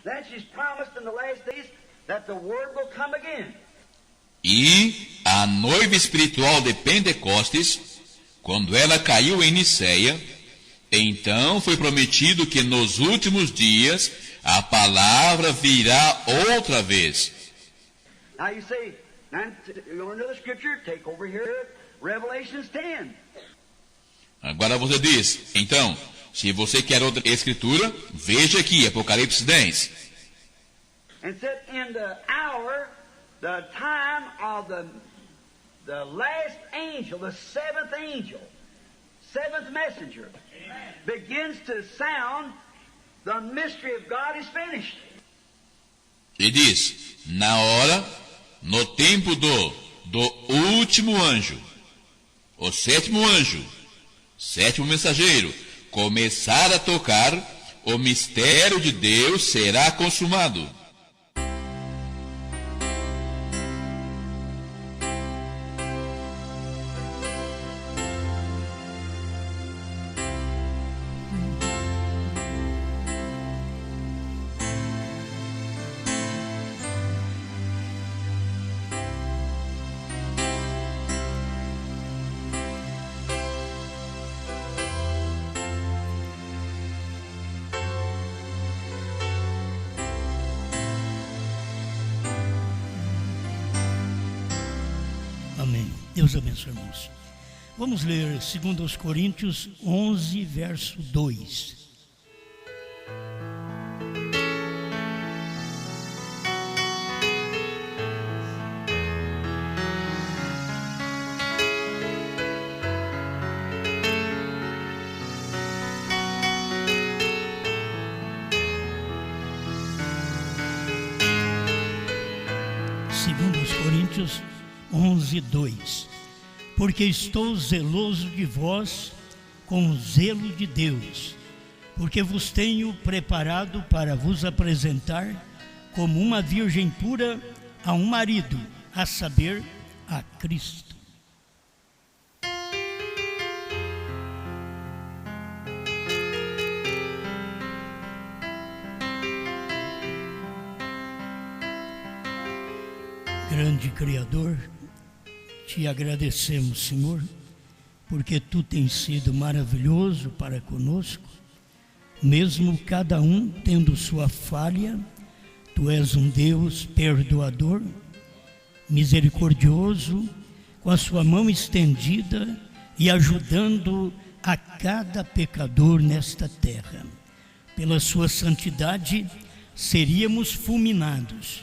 Then she's promised in the last days that the word will come again. E a noiva espiritual de Pentecostes, quando ela caiu em Niceia, então foi prometido que nos últimos dias a palavra virá outra vez. Now you say, you want another scripture? Take over here, Revelations 10. Agora você diz, então, se você quer outra escritura, veja aqui, Apocalipse 10. And said, in the hour, the time of the last angel, the seventh angel, seventh messenger, begins to sound, the mystery of God is finished. E diz, na hora, no tempo do último anjo, o sétimo anjo, sétimo mensageiro, começar a tocar, o mistério de Deus será consumado. Amém. Deus abençoe, irmãos. Vamos ler 2 Coríntios 11, verso 2. Coríntios 11, 2. Porque estou zeloso de vós com o zelo de Deus, porque vos tenho preparado para vos apresentar como uma virgem pura a um marido, a saber, a Cristo. Grande Criador, te agradecemos, Senhor, porque Tu tens sido maravilhoso para conosco, mesmo cada um tendo sua falha. Tu és um Deus perdoador, misericordioso, com a sua mão estendida e ajudando a cada pecador nesta terra. Pela sua santidade seríamos fulminados,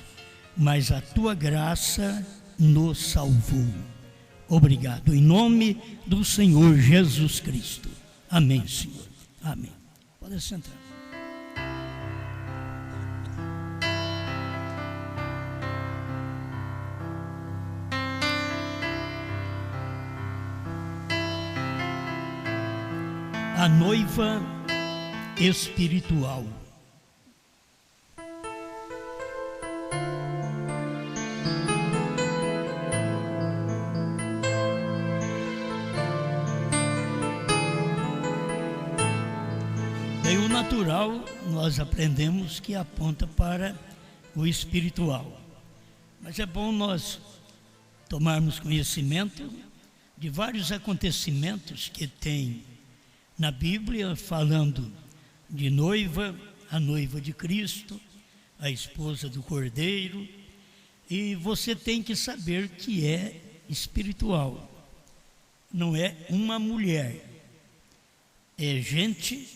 mas a Tua graça nos salvou. Obrigado, em nome do Senhor Jesus Cristo. Amém, Senhor. Amém. Pode sentar. A noiva espiritual. Bem, o natural nós aprendemos que aponta para o espiritual. Mas é bom nós tomarmos conhecimento de vários acontecimentos que tem na Bíblia, falando de noiva, a noiva de Cristo, a esposa do Cordeiro, e você tem que saber que é espiritual, não é uma mulher, é gente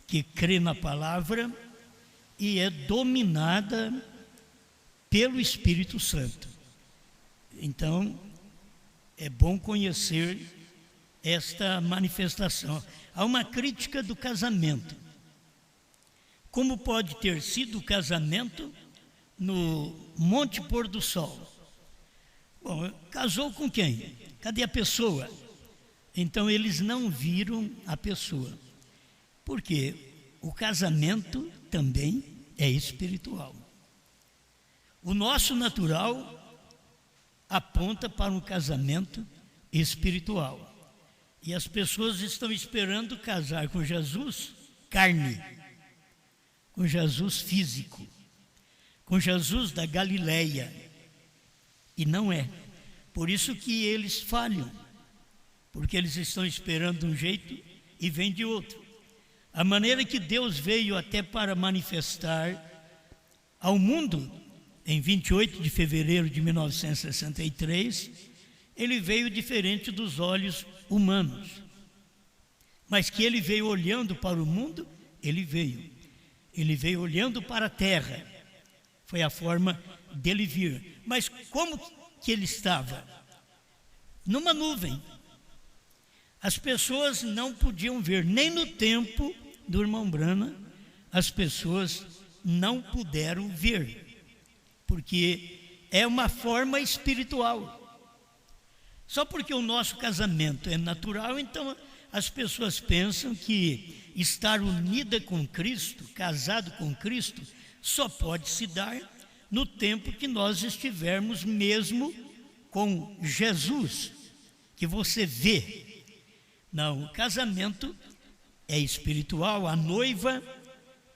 que crê na palavra e é dominada pelo Espírito Santo. Então, é bom conhecer esta manifestação. Há uma crítica do casamento. Como pode ter sido o casamento no Monte Pôr do Sol? Bom, casou com quem? Cadê a pessoa? Então eles não viram a pessoa. Porque o casamento também é espiritual. O nosso natural aponta para um casamento espiritual. E as pessoas estão esperando casar com Jesus carne, com Jesus físico. com Jesus da Galileia. E não é. Por isso que eles falham, porque eles estão esperando de um jeito e vem de outro. A maneira que Deus veio até para manifestar ao mundo, em 28 de fevereiro de 1963, ele veio diferente dos olhos humanos. Mas que ele veio olhando para o mundo, ele veio olhando para a terra. Foi a forma dele vir. Mas como que ele estava? Numa nuvem. As pessoas não podiam ver, nem no tempo do irmão Branham, as pessoas não puderam ver, porque é uma forma espiritual. Só porque o nosso casamento é natural, então as pessoas pensam que estar unida com Cristo, casado com Cristo, só pode se dar no tempo que nós estivermos mesmo com Jesus, que você vê. Não, o casamento é espiritual, a noiva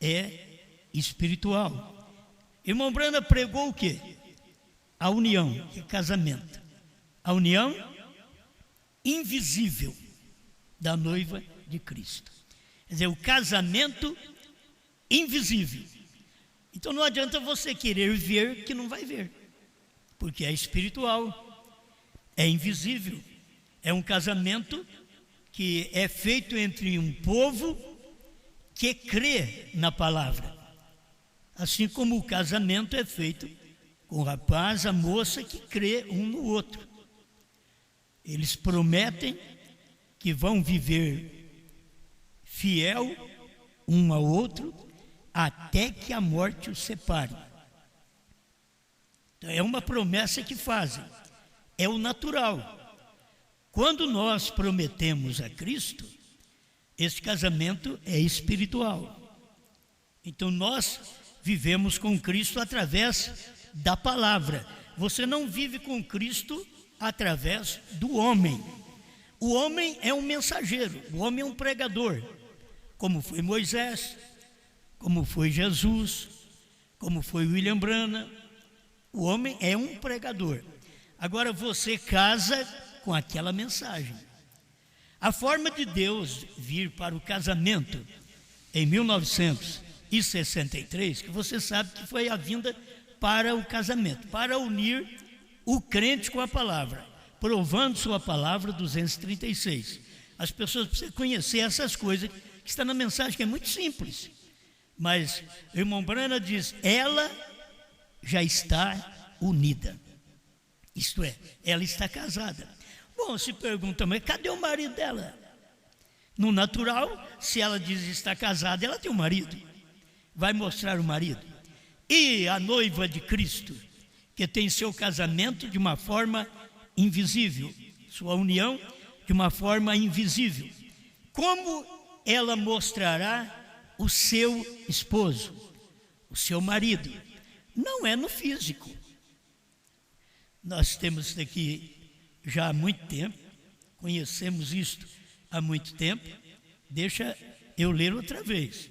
é espiritual. Irmão Branham pregou o quê? A união, que é casamento. A união invisível da noiva de Cristo. Quer dizer, o casamento invisível. Então não adianta você querer ver que não vai ver, porque é espiritual, é invisível. É um casamento que é feito entre um povo que crê na palavra. Assim como o casamento é feito com o rapaz, a moça que crê um no outro. Eles prometem que vão viver fiel um ao outro até que a morte os separe. Então, é uma promessa que fazem, é o natural. Quando nós prometemos a Cristo, esse casamento é espiritual. Então nós vivemos com Cristo através da palavra. Você não vive com Cristo através do homem. O homem é um mensageiro, o homem é um pregador, como foi Moisés, como foi Jesus, como foi William Branham. O homem é um pregador. Agora você casa com aquela mensagem. A forma de Deus vir para o casamento em 1963, que você sabe que foi a vinda para o casamento, para unir o crente com a palavra, provando sua palavra 236. As pessoas precisam conhecer essas coisas que está na mensagem, que é muito simples. Mas o irmão Branham diz, ela já está unida. Isto é, ela está casada. Bom, se pergunta, mas cadê o marido dela? No natural, se ela diz que está casada, ela tem um marido. Vai mostrar o marido. E a noiva de Cristo, que tem seu casamento de uma forma invisível, sua união de uma forma invisível. Como ela mostrará o seu esposo, o seu marido? Não é no físico. Nós temos isso aqui já há muito tempo, conhecemos isto há muito tempo. Deixa eu ler outra vez,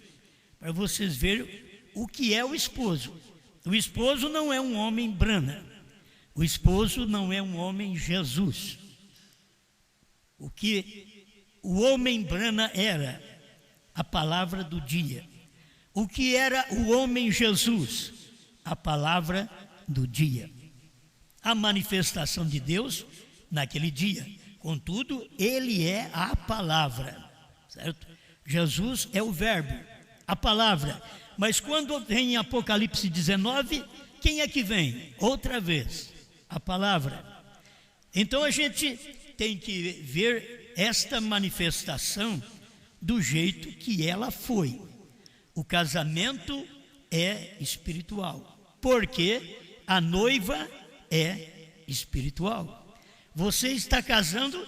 para vocês verem o que é o esposo. O esposo não é um homem Branham, o esposo não é um homem Jesus. O que o homem Branham era? A palavra do dia. O que era o homem Jesus? A palavra do dia. A manifestação de Deus naquele dia. Contudo, ele é a palavra, certo? Jesus é o verbo, a palavra. Mas quando vem em Apocalipse 19, quem é que vem? Outra vez, a palavra. Então a gente tem que ver esta manifestação do jeito que ela foi. O casamento é espiritual, porque a noiva é espiritual. Você está casando,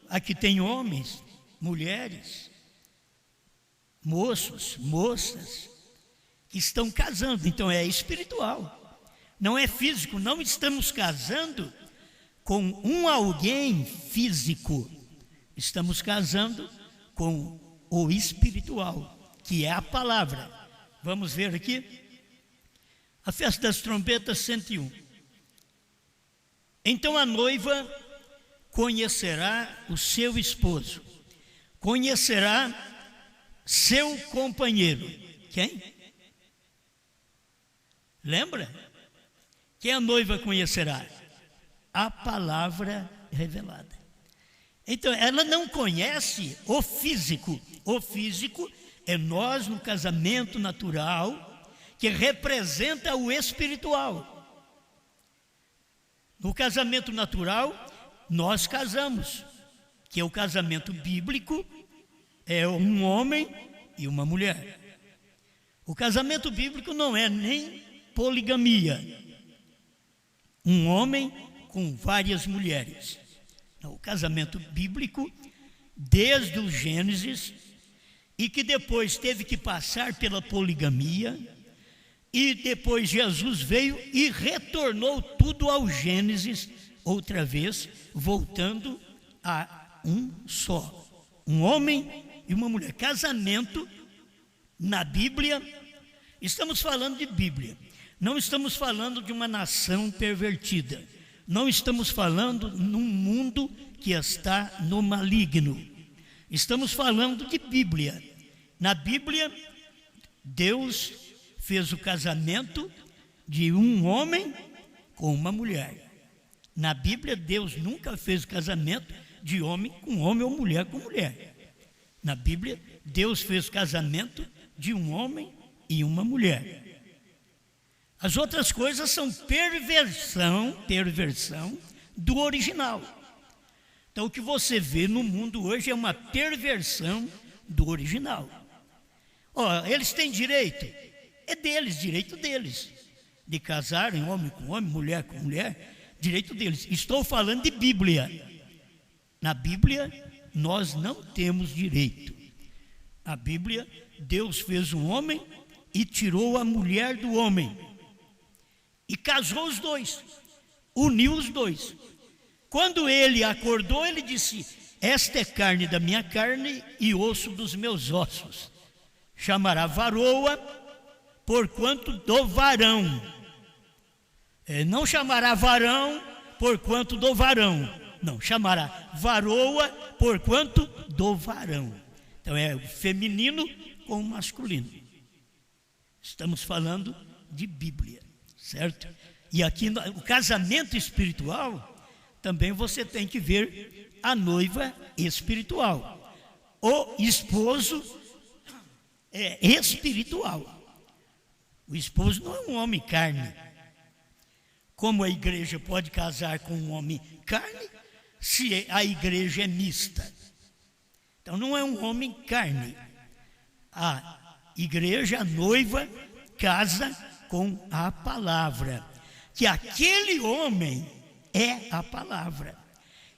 aqui tem homens, mulheres, moços, moças, que estão casando, então é espiritual, não é físico. Não estamos casando com um alguém físico, estamos casando com o espiritual, que é a palavra. Vamos ver aqui, A festa das trombetas, 101. Então a noiva conhecerá o seu esposo, conhecerá seu companheiro. Quem? Lembra? Quem a noiva conhecerá? A palavra revelada. Então ela não conhece o físico. O físico é nós no casamento natural, que representa o espiritual. No casamento natural, nós casamos, que é o casamento bíblico, é um homem e uma mulher. O casamento bíblico não é nem poligamia, um homem com várias mulheres. Não, o casamento bíblico, desde o Gênesis, e que depois teve que passar pela poligamia, e depois Jesus veio e retornou tudo ao Gênesis, outra vez, voltando a um só. Um homem e uma mulher. Casamento, na Bíblia, estamos falando de Bíblia. Não estamos falando de uma nação pervertida. Não estamos falando num mundo que está no maligno. Estamos falando de Bíblia. Na Bíblia, Deus fez o casamento de um homem com uma mulher. Na Bíblia, Deus nunca fez o casamento de homem com homem ou mulher com mulher. Na Bíblia, Deus fez o casamento de um homem e uma mulher. As outras coisas são perversão do original. Então, o que você vê no mundo hoje é uma perversão do original. Eles têm direito? É deles, direito deles. De casarem homem com homem, mulher com mulher, direito deles. Estou falando de Bíblia. Na Bíblia, nós não temos direito. A Bíblia, Deus fez um homem e tirou a mulher do homem. E casou os dois, uniu os dois. Quando ele acordou, ele disse: esta é carne da minha carne e osso dos meus ossos. Chamará varoa, porquanto do varão. Não chamará varão, porquanto do varão. Não, chamará varoa, porquanto do varão. Então é o feminino com o masculino. Estamos falando de Bíblia, certo? E aqui no casamento espiritual, também você tem que ver a noiva espiritual. O esposo é espiritual. O esposo não é um homem carne. Como a igreja pode casar com um homem carne, se a igreja é mista? Então não é um homem carne. A igreja, a noiva, casa com a palavra. Que aquele homem é a palavra.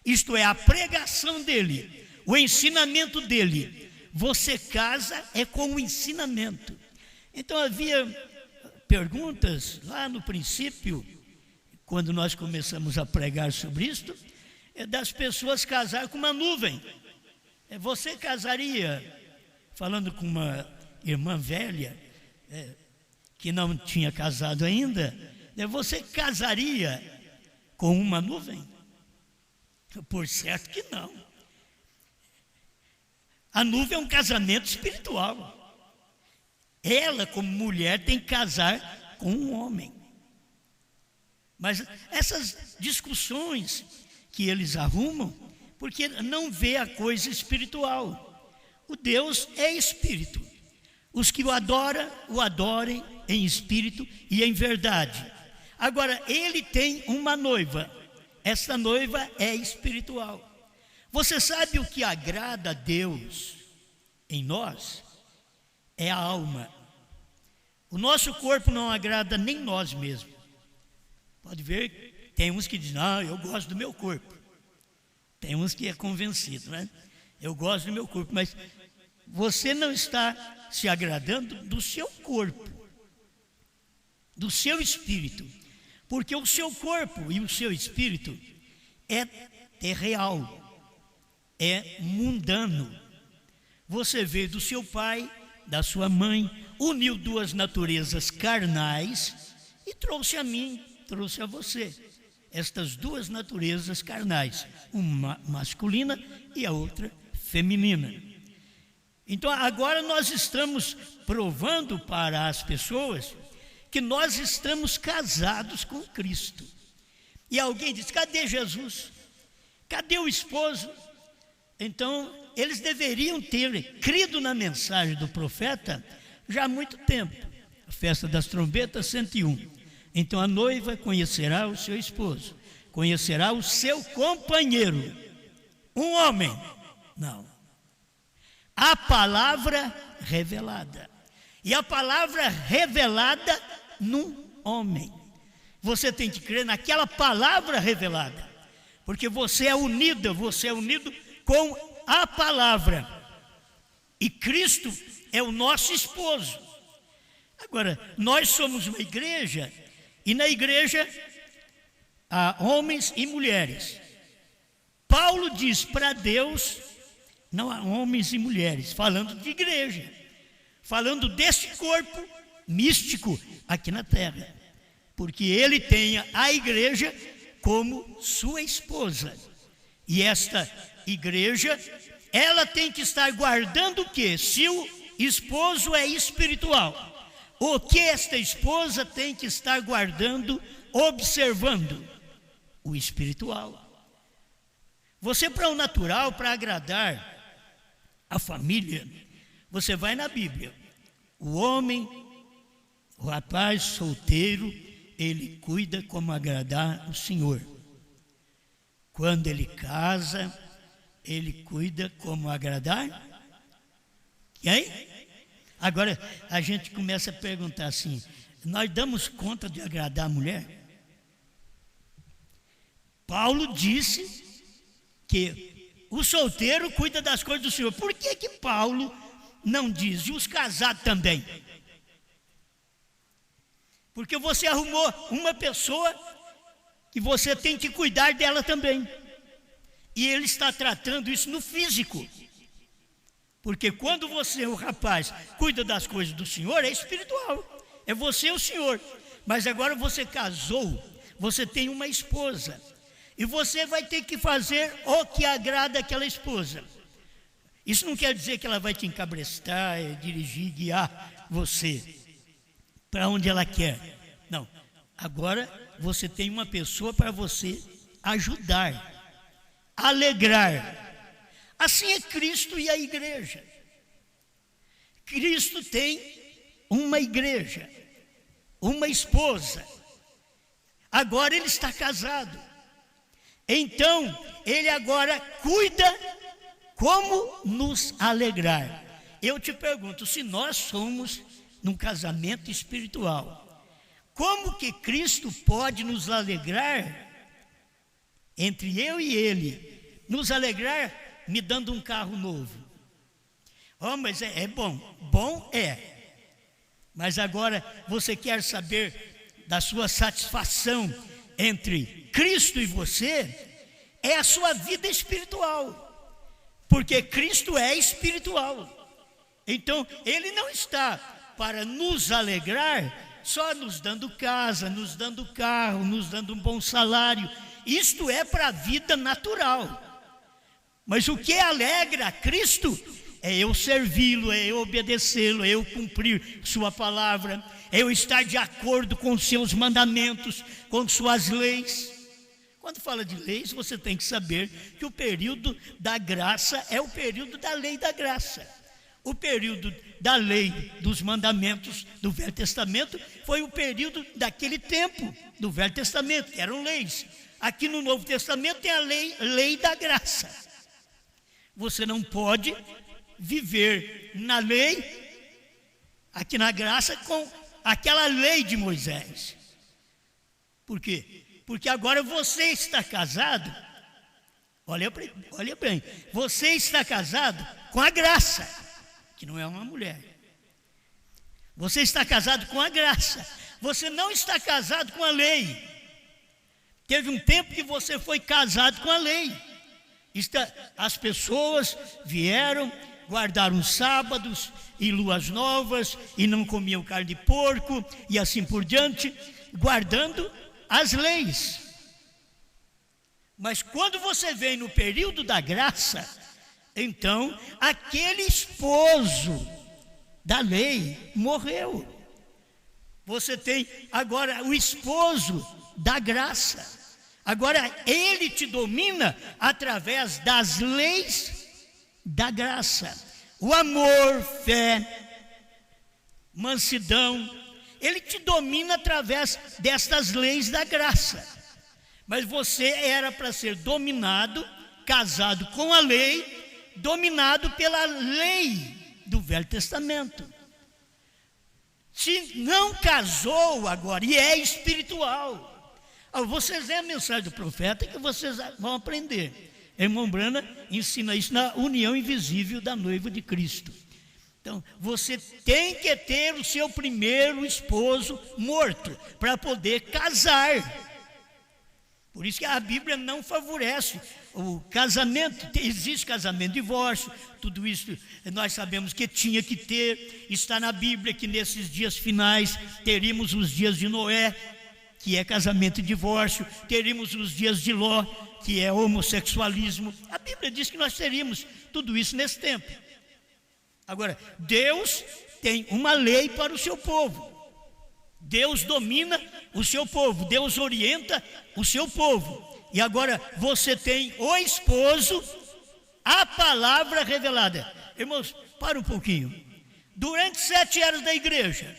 Isto é, a pregação dele, o ensinamento dele. Você casa é com o ensinamento. Então havia perguntas lá no princípio, quando nós começamos a pregar sobre isto, das pessoas casar com uma nuvem. Você casaria, falando com uma irmã velha, que não tinha casado ainda, você casaria com uma nuvem? Por certo que não. A nuvem é um casamento espiritual. Ela, como mulher, tem que casar com um homem. Mas essas discussões que eles arrumam, porque não vê a coisa espiritual. O Deus é espírito. Os que o adoram, o adorem em espírito e em verdade. Agora, ele tem uma noiva. Essa noiva é espiritual. Você sabe o que agrada a Deus em nós? É a alma. O nosso corpo não agrada nem nós mesmos. Pode ver, tem uns que dizem: não, eu gosto do meu corpo. Tem uns que é convencido, né? Eu gosto do meu corpo, mas você não está se agradando do seu corpo, do seu espírito, porque o seu corpo e o seu espírito é real, é mundano. Você veio do seu pai, da sua mãe, uniu duas naturezas carnais e trouxe a mim, trouxe a você, estas duas naturezas carnais, uma masculina e a outra feminina. Então agora nós estamos provando para as pessoas que nós estamos casados com Cristo. E alguém diz: cadê Jesus? Cadê o esposo? Então eles deveriam ter crido na mensagem do profeta já há muito tempo. A festa das trombetas 101. Então a noiva conhecerá o seu esposo, conhecerá o seu companheiro. Um homem? Não. A palavra revelada. E a palavra revelada num homem. Você tem que crer naquela palavra revelada, porque você é unido com a palavra. E Cristo é o nosso esposo. Agora, nós somos uma igreja, e na igreja há homens e mulheres. Paulo diz para Deus, não há homens e mulheres, falando de igreja, falando desse corpo místico aqui na terra, porque ele tem a igreja como sua esposa. E esta igreja, ela tem que estar guardando o quê? Se o esposo é espiritual, o que esta esposa tem que estar guardando, observando? O espiritual. Você, para o natural, para agradar a família, você vai na Bíblia. O homem, o rapaz solteiro, ele cuida como agradar o Senhor. Quando ele casa, ele cuida como agradar quem? Agora a gente começa a perguntar assim: nós damos conta de agradar a mulher? Paulo disse que o solteiro cuida das coisas do Senhor. Por que que Paulo não diz, e os casados também? Porque você arrumou uma pessoa que você tem que cuidar dela também. E ele está tratando isso no físico. Porque quando você, o rapaz, cuida das coisas do Senhor, é espiritual. É você o Senhor. Mas agora você casou, você tem uma esposa. E você vai ter que fazer o que agrada aquela esposa. Isso não quer dizer que ela vai te encabrestar, dirigir, guiar você para onde ela quer. Não. Agora você tem uma pessoa para você ajudar, alegrar. Assim é Cristo e a igreja. Cristo tem uma igreja, uma esposa. Agora ele está casado. Então, ele agora cuida como nos alegrar. Eu te pergunto, se nós somos num casamento espiritual, como que Cristo pode nos alegrar entre eu e ele? Nos alegrar me dando um carro novo. Oh, mas é bom. Bom é. Mas agora você quer saber da sua satisfação entre Cristo e você? É a sua vida espiritual. Porque Cristo é espiritual. Então, ele não está para nos alegrar só nos dando casa, nos dando carro, nos dando um bom salário. Isto é para a vida natural. Mas o que alegra a Cristo é eu servi-lo, é eu obedecê-lo, é eu cumprir sua palavra, é eu estar de acordo com os seus mandamentos, com suas leis. Quando fala de leis, você tem que saber que o período da graça é o período da lei da graça. O período da lei dos mandamentos do Velho Testamento foi o período daquele tempo do Velho Testamento, que eram leis. Aqui no Novo Testamento tem a lei da graça. Você não pode viver na lei, aqui na graça, com aquela lei de Moisés. Por quê? Porque agora você está casado, olha bem, você está casado com a graça, que não é uma mulher. Você está casado com a graça, você não está casado com a lei. Teve um tempo que você foi casado com a lei. As pessoas vieram guardaram os sábados e luas novas, e não comiam carne de porco, e assim por diante, guardando as leis. Mas quando você vem no período da graça, então aquele esposo da lei morreu. Você tem agora o esposo da graça. Agora ele te domina através das leis da graça. O amor, fé, mansidão, ele te domina através destas leis da graça. Mas você era para ser dominado, casado com a lei, dominado pela lei do Velho Testamento. Se não casou agora, e é espiritual, vocês veem a mensagem do profeta que vocês vão aprender. Irmão Brana ensina isso na união invisível da noiva de Cristo. Então, você tem que ter o seu primeiro esposo morto para poder casar. Por isso que a Bíblia não favorece o casamento. Existe casamento, divórcio, tudo isso nós sabemos que tinha que ter. Está na Bíblia que nesses dias finais teríamos os dias de Noé, que é casamento e divórcio, teríamos os dias de Ló, que é homossexualismo. A Bíblia diz que nós teríamos tudo isso nesse tempo. Agora, Deus tem uma lei para o seu povo. Deus domina o seu povo, Deus orienta o seu povo. E agora você tem o esposo, a palavra revelada. Irmãos, para um pouquinho. Durante 7 eras da igreja,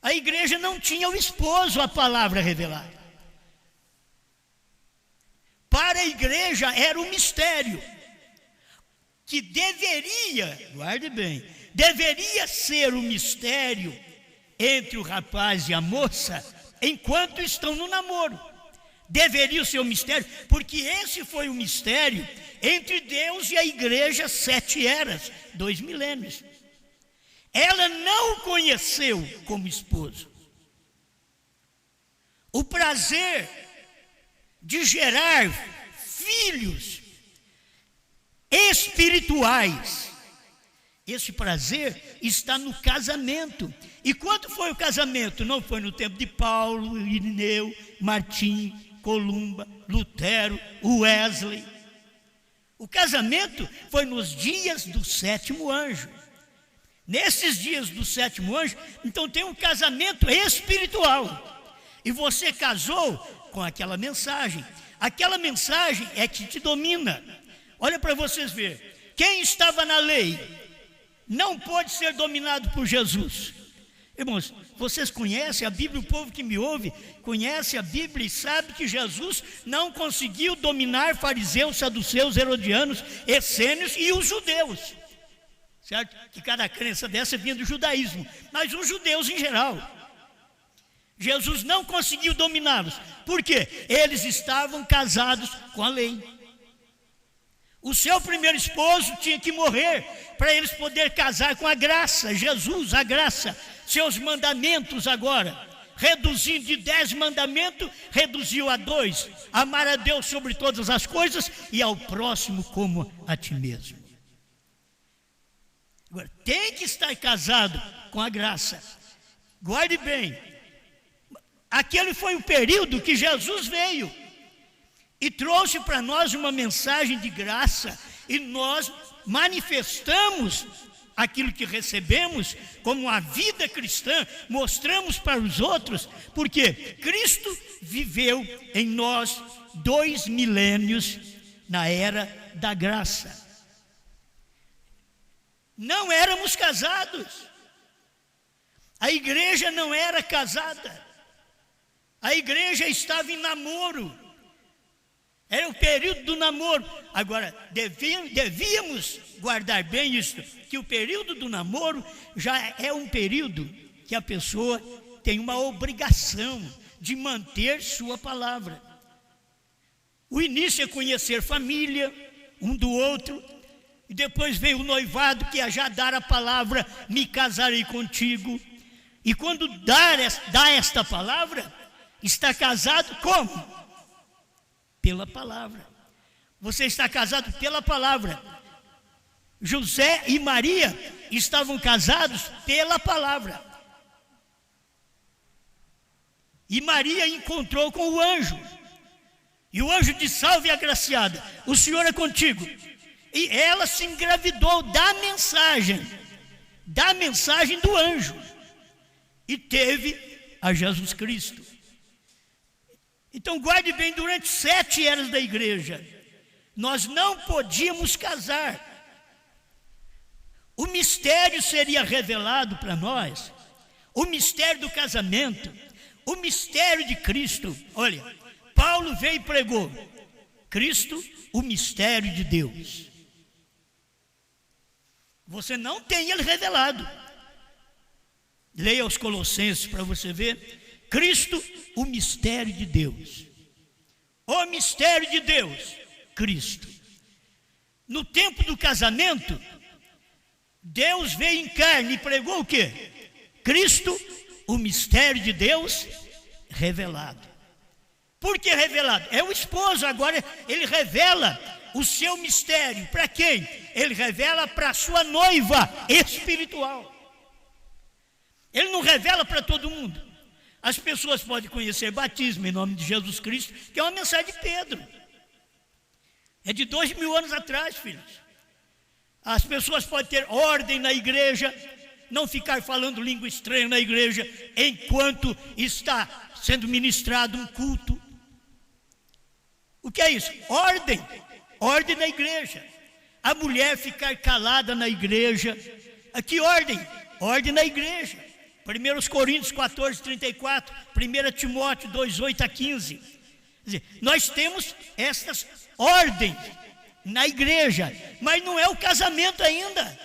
a igreja não tinha o esposo, a palavra revelada. Para a igreja era um mistério que deveria, guarde bem, deveria ser um mistério entre o rapaz e a moça enquanto estão no namoro. Deveria ser um mistério, porque esse foi o mistério entre Deus e a igreja 7 eras, 2 milênios. Ela não o conheceu como esposo. O prazer de gerar filhos espirituais, esse prazer está no casamento. E quando foi o casamento? Não foi no tempo de Paulo, Irineu, Martim, Columba, Lutero, Wesley. O casamento foi nos dias do 7º anjo. Nesses dias do 7º anjo, então tem um casamento espiritual. E você casou com aquela mensagem. Aquela mensagem é que te domina. Olha para vocês verem. Quem estava na lei não pode ser dominado por Jesus. Irmãos, vocês conhecem a Bíblia, o povo que me ouve conhece a Bíblia e sabe que Jesus não conseguiu dominar fariseus, saduceus, herodianos, essênios e os judeus. Certo? Que cada crença dessa vinha do judaísmo, mas os judeus em geral. Jesus não conseguiu dominá-los. Por quê? Eles estavam casados com a lei. O seu primeiro esposo tinha que morrer para eles poderem casar com a graça. Jesus, a graça, seus mandamentos agora, reduzindo de 10 mandamentos, reduziu a 2. Amar a Deus sobre todas as coisas e ao próximo como a ti mesmo. Agora, tem que estar casado com a graça. Guarde bem, aquele foi o período que Jesus veio e trouxe para nós uma mensagem de graça, e nós manifestamos aquilo que recebemos como a vida cristã, mostramos para os outros, porque Cristo viveu em nós 2 milênios na era da graça. Não éramos casados, a igreja não era casada, a igreja estava em namoro. Era o período do namoro. Agora, devíamos guardar bem isso, que o período do namoro já é um período que a pessoa tem uma obrigação de manter sua palavra. O início é conhecer família, um do outro, e depois vem o noivado, que é já dar a palavra, me casarei contigo. E quando dá esta palavra, está casado como? Pela palavra. Você está casado pela palavra. José e Maria estavam casados pela palavra. E Maria encontrou com o anjo. E o anjo disse: salve agraciada, o Senhor é contigo. E ela se engravidou da mensagem do anjo. E teve a Jesus Cristo. Então guarde bem, durante 7 eras da igreja, nós não podíamos casar. O mistério seria revelado para nós, o mistério do casamento, o mistério de Cristo. Olha, Paulo veio e pregou: Cristo, o mistério de Deus. Você não tem ele revelado. Leia os Colossenses para você ver. Cristo, o mistério de Deus. O mistério de Deus, Cristo. No tempo do casamento, Deus veio em carne e pregou o quê? Cristo, o mistério de Deus revelado. Por que revelado? É o esposo, agora ele revela o seu mistério. Para quem? Ele revela para a sua noiva espiritual. Ele não revela para todo mundo. As pessoas podem conhecer batismo em nome de Jesus Cristo, que é uma mensagem de Pedro. É de 2000 anos atrás, filhos. As pessoas podem ter ordem na igreja, não ficar falando língua estranha na igreja enquanto está sendo ministrado um culto. O que é isso? Ordem. Ordem na igreja. A mulher ficar calada na igreja. Que ordem? Ordem na igreja. 1 Coríntios 14, 34, 1 Timóteo 2, 8 a 15. Quer dizer, nós temos estas ordens na igreja, mas não é o casamento ainda.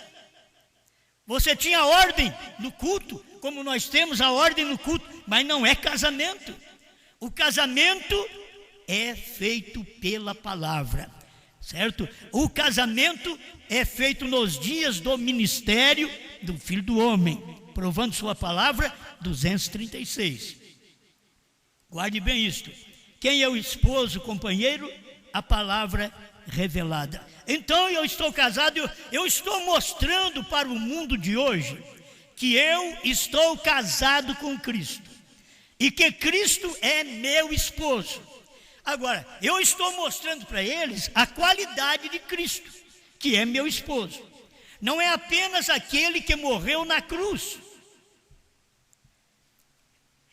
Você tinha ordem no culto, como nós temos a ordem no culto, mas não é casamento. O casamento é feito pela palavra, certo? O casamento é feito nos dias do ministério do Filho do Homem, provando sua palavra, 236. Guarde bem isto. Quem é o esposo, o companheiro? A palavra revelada. Então eu estou casado, eu estou mostrando para o mundo de hoje que eu estou casado com Cristo e que Cristo é meu esposo. Agora, eu estou mostrando para eles a qualidade de Cristo, que é meu esposo. Não é apenas aquele que morreu na cruz.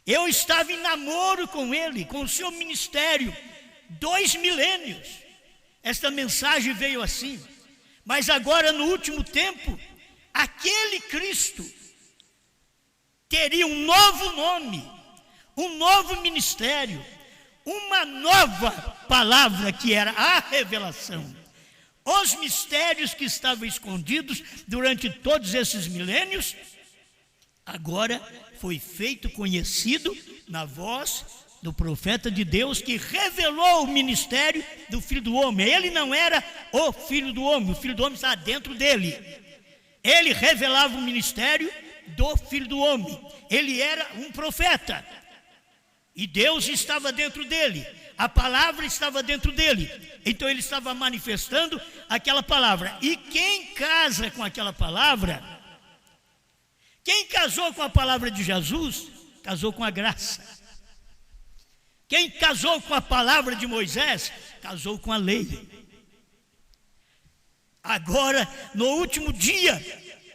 Eu estava em namoro com ele, com o seu ministério, 2 milênios. Esta mensagem veio assim. Mas agora, no último tempo, aquele Cristo teria um novo nome, um novo ministério, uma nova palavra que era a revelação. Os mistérios que estavam escondidos durante todos esses milênios, agora foi feito conhecido na voz do profeta de Deus, que revelou o ministério do Filho do Homem. Ele não era o Filho do Homem, o Filho do Homem estava dentro dele. Ele revelava o ministério do Filho do Homem. Ele era um profeta e Deus estava dentro dele. A palavra estava dentro dele. Então ele estava manifestando aquela palavra. E quem casa com aquela palavra, quem casou com a palavra de Jesus, casou com a graça. Quem casou com a palavra de Moisés, casou com a lei. Agora, no último dia,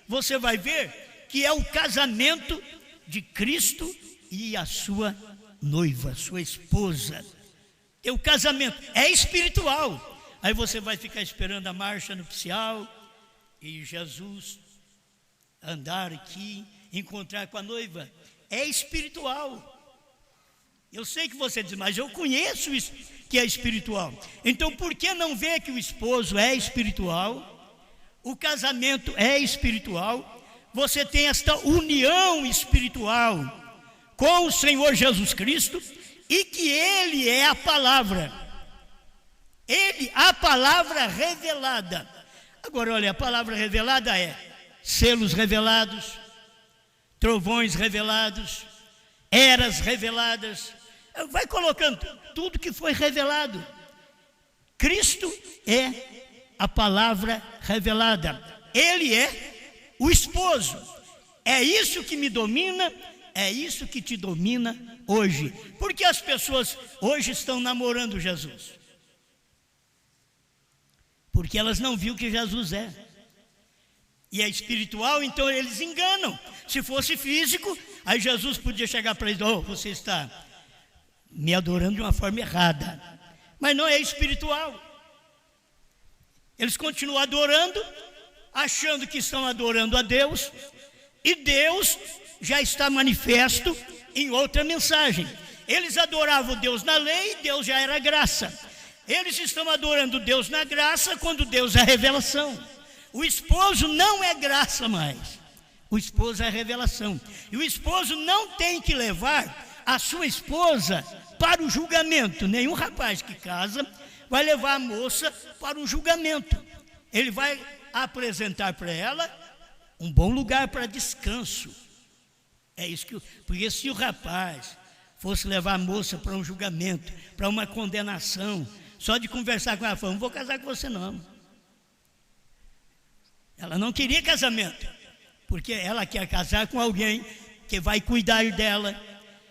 você vai ver que é o casamento de Cristo e a sua noiva, sua esposa. E o casamento é espiritual. Aí você vai ficar esperando a marcha nupcial e Jesus andar aqui, encontrar com a noiva. É espiritual. Eu sei que você diz, mas eu conheço isso que é espiritual. Então por que não ver que o esposo é espiritual? O casamento é espiritual. Você tem esta união espiritual com o Senhor Jesus Cristo, e que Ele é a palavra. Ele, a palavra revelada. Agora olha, a palavra revelada é selos revelados, trovões revelados, eras reveladas. Vai colocando tudo que foi revelado. Cristo é a palavra revelada. Ele é o esposo. É isso que me domina, é isso que te domina hoje. Porque as pessoas hoje estão namorando Jesus? Porque elas não viram que Jesus é. E é espiritual, então eles enganam. Se fosse físico, aí Jesus podia chegar para eles: você está me adorando de uma forma errada. Mas não, é espiritual. Eles continuam adorando, achando que estão adorando a Deus, e Deus já está manifesto em outra mensagem. Eles adoravam Deus na lei, Deus já era graça. Eles estão adorando Deus na graça, quando Deus é revelação. O esposo não é graça mais, o esposo é revelação. E o esposo não tem que levar a sua esposa para o julgamento. Nenhum rapaz que casa vai levar a moça para um julgamento. Ele vai apresentar para ela um bom lugar para descanso. É isso que, porque se o rapaz fosse levar a moça para um julgamento, para uma condenação, só de conversar com ela, falou: não vou casar com você não. Ela não queria casamento, porque ela quer casar com alguém que vai cuidar dela,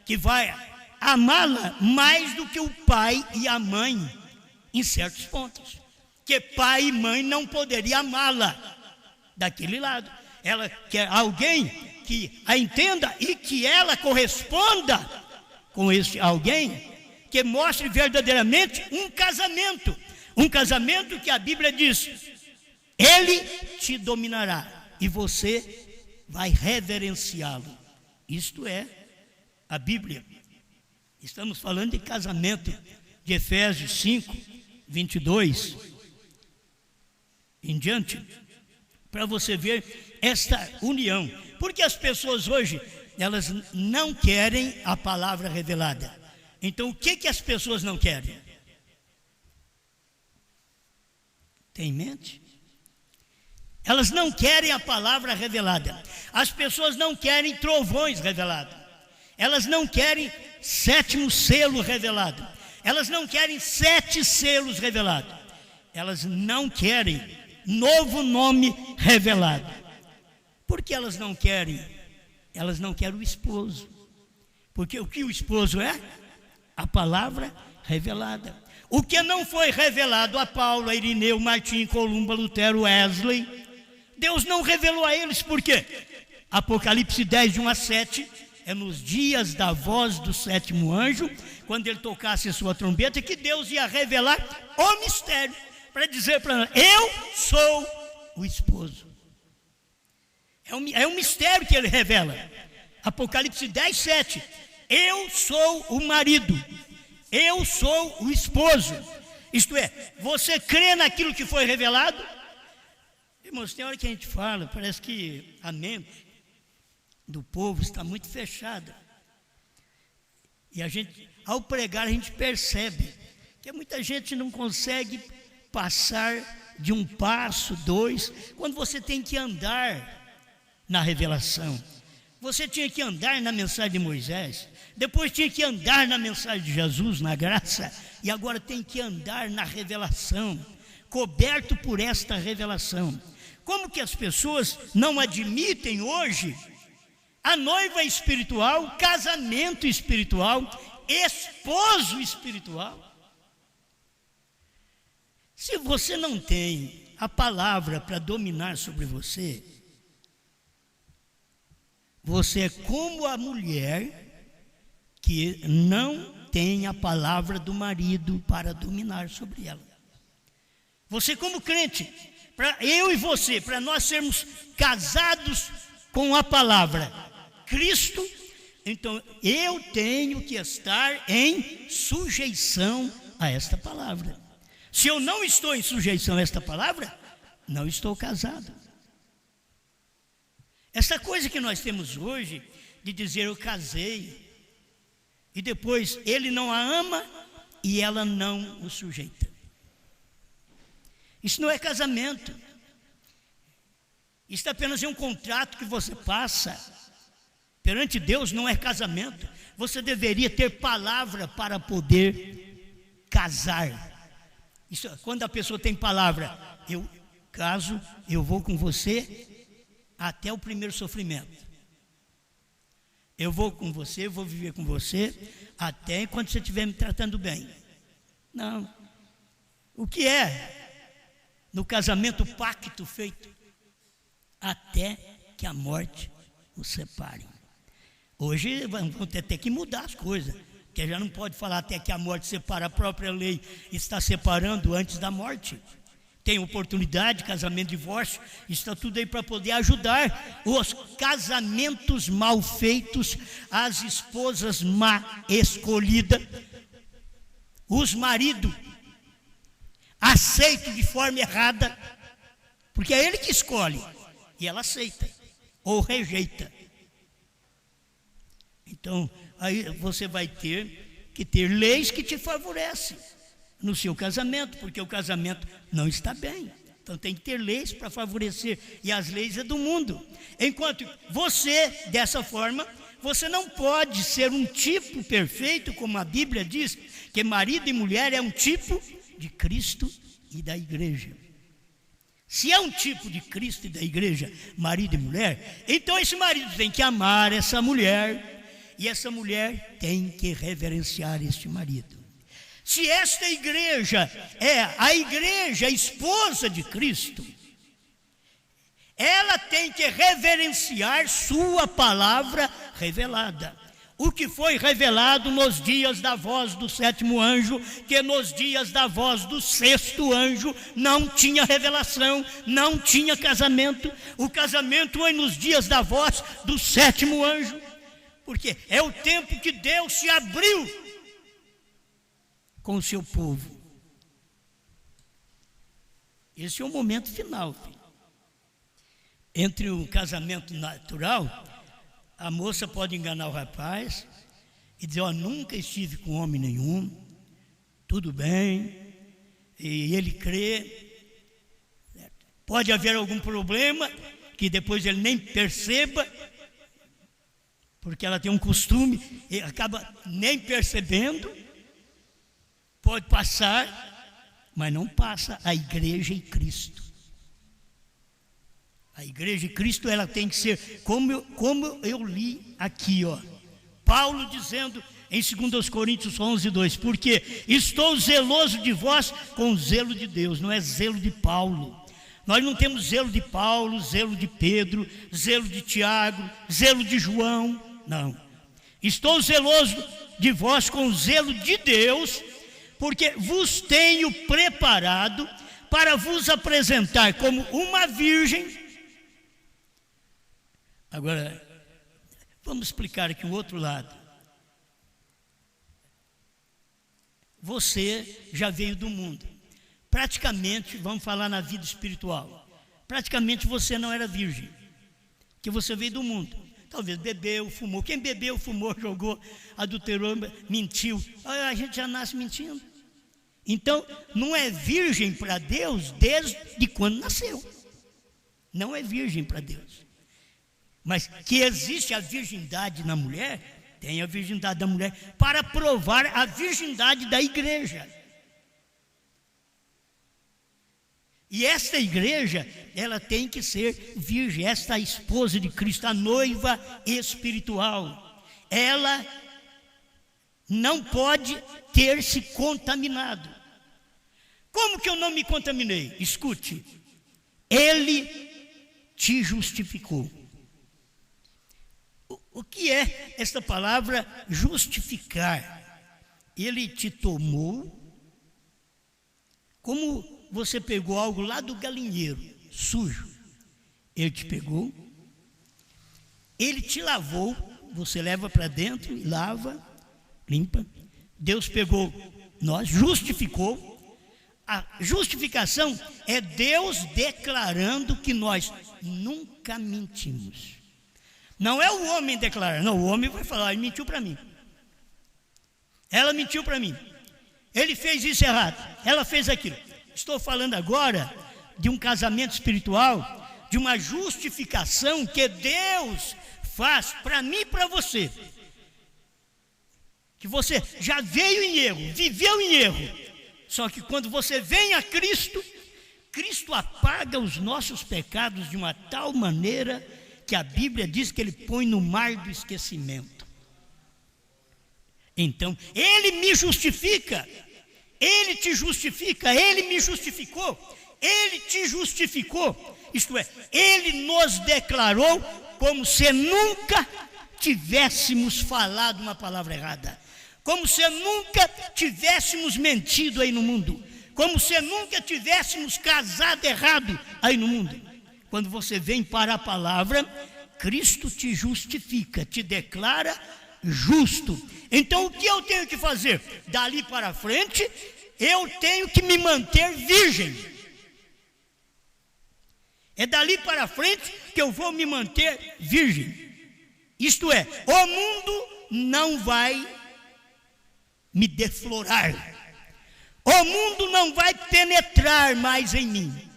que vai amá-la mais do que o pai e a mãe, em certos pontos. Que pai e mãe não poderiam amá-la daquele lado. Ela quer alguém que a entenda e que ela corresponda com esse alguém, que mostre verdadeiramente um casamento que a Bíblia diz: ele te dominará e você vai reverenciá-lo. Isto é a Bíblia. Estamos falando de casamento, de Efésios 5, 22 em diante, para você ver esta união. Porque as pessoas hoje, elas não querem a palavra revelada. Então o que as pessoas não querem? Tem em mente? Elas não querem a palavra revelada. As pessoas não querem trovões revelados. Elas não querem 7º selo revelado. Elas não querem 7 selos revelados. Elas não querem novo nome revelado. Por que elas não querem? Elas não querem o esposo. Porque o que o esposo é? A palavra revelada. O que não foi revelado a Paulo, a Irineu, Martim, Columba, Lutero, Wesley, Deus não revelou a eles. Por quê? Apocalipse 10, de 1 a 7, é nos dias da voz do 7º anjo, quando ele tocasse a sua trombeta, que Deus ia revelar o mistério, para dizer para nós: eu sou o esposo. É um mistério que ele revela. Apocalipse 10, 7, eu sou o marido, eu sou o esposo. Isto é, você crê naquilo que foi revelado? Irmãos, tem hora que a gente fala, parece que a mente do povo está muito fechada. E a gente, ao pregar, a gente percebe que muita gente não consegue passar de um passo, 2, quando você tem que andar na revelação. Você tinha que andar na mensagem de Moisés, depois tinha que andar na mensagem de Jesus, na graça, e agora tem que andar na revelação, coberto por esta revelação. Como que as pessoas não admitem hoje a noiva espiritual, casamento espiritual, esposo espiritual? Se você não tem a palavra para dominar sobre você, você é como a mulher que não tem a palavra do marido para dominar sobre ela. Você, como crente, para eu e você, para nós sermos casados com a palavra Cristo, então eu tenho que estar em sujeição a esta palavra. Se eu não estou em sujeição a esta palavra, não estou casado. Essa coisa que nós temos hoje, de dizer eu casei, e depois ele não a ama e ela não o sujeita. Isso não é casamento. Isso apenas é um contrato que você passa. Perante Deus não é casamento. Você deveria ter palavra para poder casar. Isso, quando a pessoa tem palavra, caso, eu vou com você até o primeiro sofrimento. Eu vou com você, eu vou viver com você até enquanto você estiver me tratando bem. Não. O que é no casamento o pacto feito? Até que a morte nos separe. Hoje vamos ter que mudar as coisas, porque já não pode falar até que a morte separa. A própria lei está separando antes da morte. Tem oportunidade, casamento, divórcio, está tudo aí para poder ajudar os casamentos mal feitos, as esposas má escolhidas, os maridos aceitos de forma errada, porque é ele que escolhe, e ela aceita ou rejeita. Então, aí você vai ter que ter leis que te favorecem no seu casamento, porque o casamento não está bem. Então tem que ter leis para favorecer, e as leis é do mundo. Enquanto você, dessa forma, você não pode ser um tipo perfeito, como a Bíblia diz, que marido e mulher é um tipo de Cristo e da igreja. Se é um tipo de Cristo e da igreja, marido e mulher, então esse marido tem que amar essa mulher, e essa mulher tem que reverenciar este marido. Se esta igreja é a igreja, a esposa de Cristo, ela tem que reverenciar sua palavra revelada. O que foi revelado nos dias da voz do sétimo anjo, que nos dias da voz do sexto anjo não tinha revelação, não tinha casamento. O casamento foi nos dias da voz do sétimo anjo, porque é o tempo que Deus se abriu com o seu povo. Esse é o momento final, filho. Entre o casamento natural, a moça pode enganar o rapaz e dizer: ó, nunca estive com homem nenhum, tudo bem, e ele crê. Pode haver algum problema que depois ele nem perceba, porque ela tem um costume e acaba nem percebendo. Pode passar, mas não passa a igreja e Cristo. A igreja e Cristo, ela tem que ser como eu li aqui, ó. Paulo dizendo em 2 Coríntios 11:2, porque estou zeloso de vós com o zelo de Deus, não é zelo de Paulo. Nós não temos zelo de Paulo, zelo de Pedro, zelo de Tiago, zelo de João, não. Estou zeloso de vós com o zelo de Deus, porque vos tenho preparado para vos apresentar como uma virgem. Agora, vamos explicar aqui o outro lado. Você já veio do mundo. Praticamente, vamos falar na vida espiritual, praticamente você não era virgem, que você veio do mundo. Talvez bebeu, fumou. Quem bebeu, fumou, jogou, adulterou, mentiu. A gente já nasce mentindo. Então, não é virgem para Deus desde quando nasceu. Não é virgem para Deus. Mas que existe a virgindade na mulher, tem a virgindade da mulher para provar a virgindade da igreja. E esta igreja, ela tem que ser virgem, esta esposa de Cristo, a noiva espiritual. Ela não pode ter se contaminado. Como que eu não me contaminei? Escute, ele te justificou. O que é esta palavra justificar? Ele te tomou, como você pegou algo lá do galinheiro, sujo, ele te pegou, ele te lavou, você leva para dentro e lava, limpa. Deus pegou nós, justificou. A justificação é Deus declarando que nós nunca mentimos. Não é o homem declarar, não, o homem vai falar: ele mentiu para mim, ela mentiu para mim, ele fez isso errado, ela fez aquilo. Estou falando agora de um casamento espiritual, de uma justificação que Deus faz para mim e para você. Que você já veio em erro, viveu em erro. Só que quando você vem a Cristo, Cristo apaga os nossos pecados de uma tal maneira que a Bíblia diz que Ele põe no mar do esquecimento. Então, Ele me justifica, Ele te justifica, Ele me justificou, Ele te justificou. Isto é, Ele nos declarou como se nunca tivéssemos falado uma palavra errada, como se nunca tivéssemos mentido aí no mundo, como se nunca tivéssemos casado errado aí no mundo. Quando você vem para a palavra, Cristo te justifica, te declara justo. Então o que eu tenho que fazer? Dali para frente, eu tenho que me manter virgem. É dali para frente que eu vou me manter virgem. Isto é, o mundo não vai me deflorar. O mundo não vai penetrar mais em mim.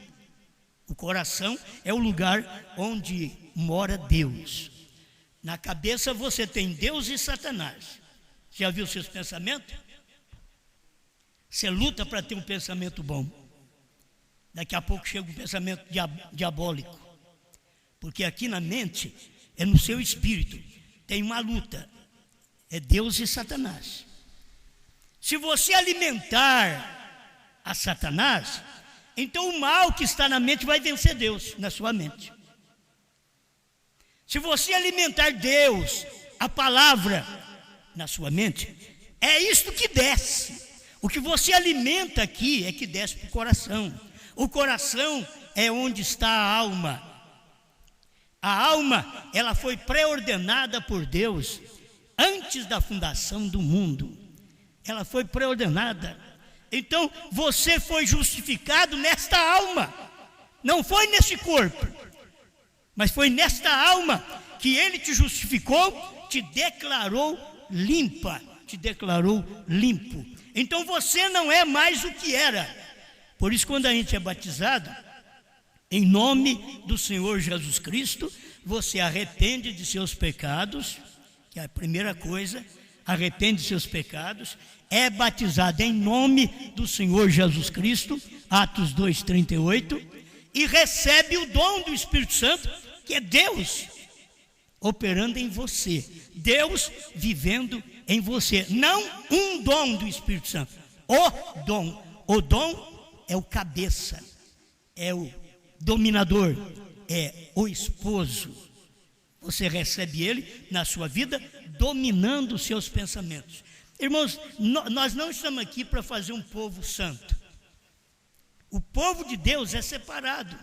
O coração é o lugar onde mora Deus. Na cabeça você tem Deus e Satanás. Já viu seus pensamentos? Você luta para ter um pensamento bom. Daqui a pouco chega um pensamento diabólico. Porque aqui na mente, é no seu espírito, tem uma luta. É Deus e Satanás. Se você alimentar a Satanás, então o mal que está na mente vai vencer Deus na sua mente. Se você alimentar Deus, a palavra, na sua mente, é isto que desce. O que você alimenta aqui é que desce para o coração. O coração é onde está a alma. A alma, ela foi pré-ordenada por Deus antes da fundação do mundo. Ela foi pré-ordenada. Então, você foi justificado nesta alma. Não foi nesse corpo, mas foi nesta alma que Ele te justificou, te declarou limpa, te declarou limpo. Então, você não é mais o que era. Por isso, quando a gente é batizado, em nome do Senhor Jesus Cristo, você arrepende de seus pecados, que é a primeira coisa, arrepende de seus pecados, é batizado em nome do Senhor Jesus Cristo, Atos 2:38, e recebe o dom do Espírito Santo, que é Deus operando em você, Deus vivendo em você, não um dom do Espírito Santo, o dom é o cabeça, é o dominador, é o esposo. Você recebe ele na sua vida, dominando os seus pensamentos. Irmãos, nós não estamos aqui para fazer um povo santo. O povo de Deus é separado.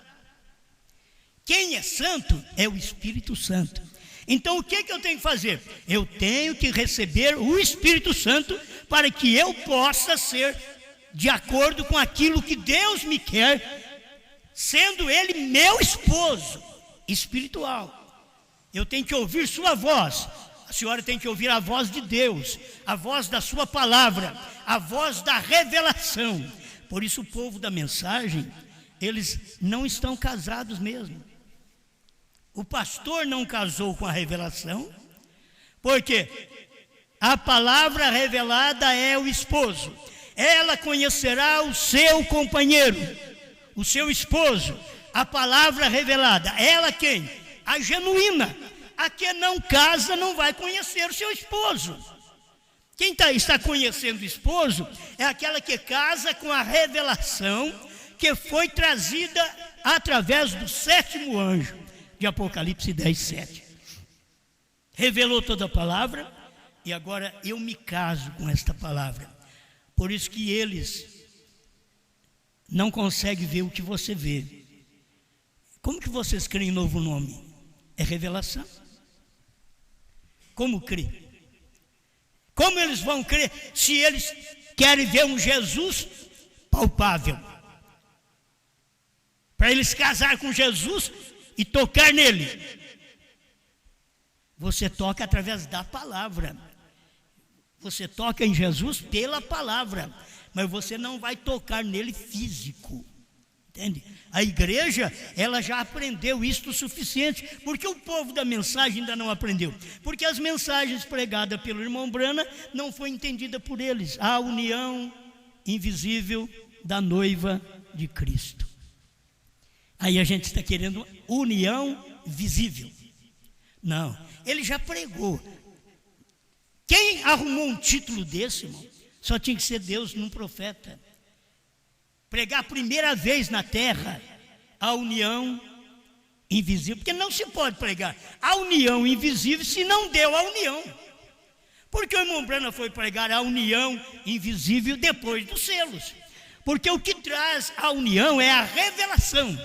Quem é santo é o Espírito Santo. Então o que eu tenho que fazer? Eu tenho que receber o Espírito Santo para que eu possa ser de acordo com aquilo que Deus me quer, sendo Ele meu esposo espiritual. Eu tenho que ouvir sua voz. A senhora tem que ouvir a voz de Deus, a voz da sua palavra, a voz da revelação. Por isso o povo da mensagem, eles não estão casados mesmo. O pastor não casou com a revelação, porque a palavra revelada é o esposo. Ela conhecerá o seu companheiro, o seu esposo. A palavra revelada, ela quem? A genuína. A que não casa não vai conhecer o seu esposo. Quem está conhecendo o esposo é aquela que casa com a revelação que foi trazida através do 7º anjo de Apocalipse 10:7. Revelou toda a palavra e agora eu me caso com esta palavra. Por isso que eles não conseguem ver o que você vê. Como que vocês creem em novo nome? É revelação. Como crer? Como eles vão crer se eles querem ver um Jesus palpável? Para eles casar com Jesus e tocar nele. Você toca através da palavra. Você toca em Jesus pela palavra, mas você não vai tocar nele físico. Entende? A igreja, ela já aprendeu isto o suficiente. Porque o povo da mensagem ainda não aprendeu? Porque as mensagens pregadas pelo irmão Brana não foi entendida por eles. A união invisível da noiva de Cristo. Aí a gente está querendo união visível. Não, ele já pregou. Quem arrumou um título desse, irmão? Só tinha que ser Deus num profeta. Pregar a primeira vez na terra a união invisível, porque não se pode pregar a união invisível se não deu a união. Porque o irmão Branham foi pregar a união invisível depois dos selos. Porque o que traz a união é a revelação.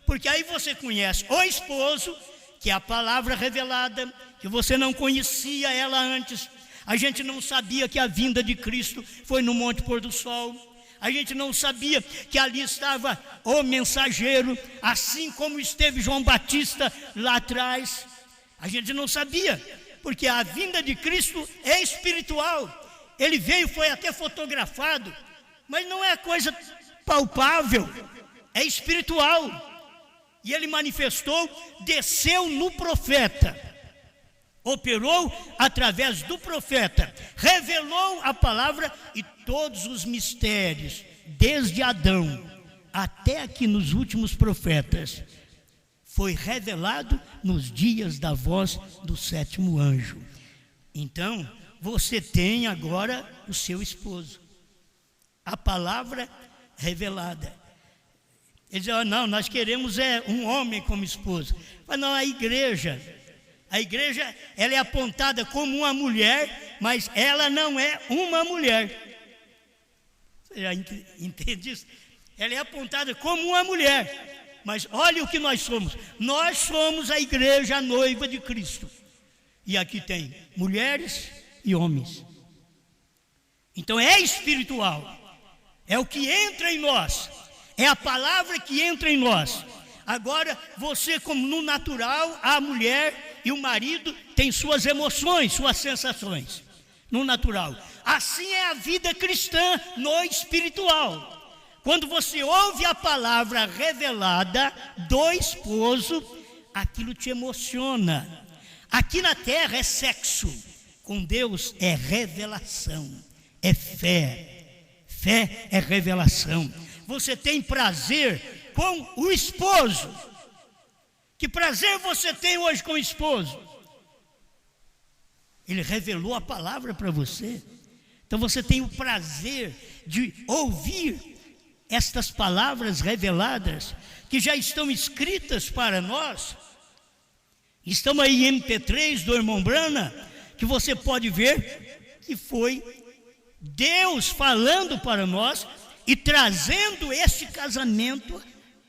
Porque aí você conhece o esposo, que é a palavra revelada, que você não conhecia ela antes. A gente não sabia que a vinda de Cristo foi no Monte Pôr do Sol. A gente não sabia que ali estava o mensageiro, assim como esteve João Batista lá atrás. A gente não sabia, porque a vinda de Cristo é espiritual. Ele veio, foi até fotografado, mas não é coisa palpável, é espiritual. E ele manifestou, desceu no profeta, operou através do profeta, revelou a palavra e todos os mistérios, desde Adão até aqui nos últimos profetas, foi revelado nos dias da voz do sétimo anjo. Então, você tem agora o seu esposo, a palavra revelada. Ele diz, não, nós queremos um homem como esposo. Mas não, a igreja, ela é apontada como uma mulher, mas ela não é uma mulher. Você já entende isso? Ela é apontada como uma mulher, mas olha o que nós somos. Nós somos a igreja, a noiva de Cristo. E aqui tem mulheres e homens. Então é espiritual, é o que entra em nós. É a palavra que entra em nós. Agora, você, como no natural, a mulher e o marido têm suas emoções, suas sensações. No natural. Assim é a vida cristã no espiritual. Quando você ouve a palavra revelada do esposo, aquilo te emociona. Aqui na terra é sexo. Com Deus é revelação. É fé. Fé é revelação. Você tem prazer com o esposo. Que prazer você tem hoje com o esposo? Ele revelou a palavra para você. Então você tem o prazer de ouvir estas palavras reveladas, que já estão escritas para nós. Estão aí em MP3 do irmão Branham, que você pode ver que foi Deus falando para nós e trazendo esse casamento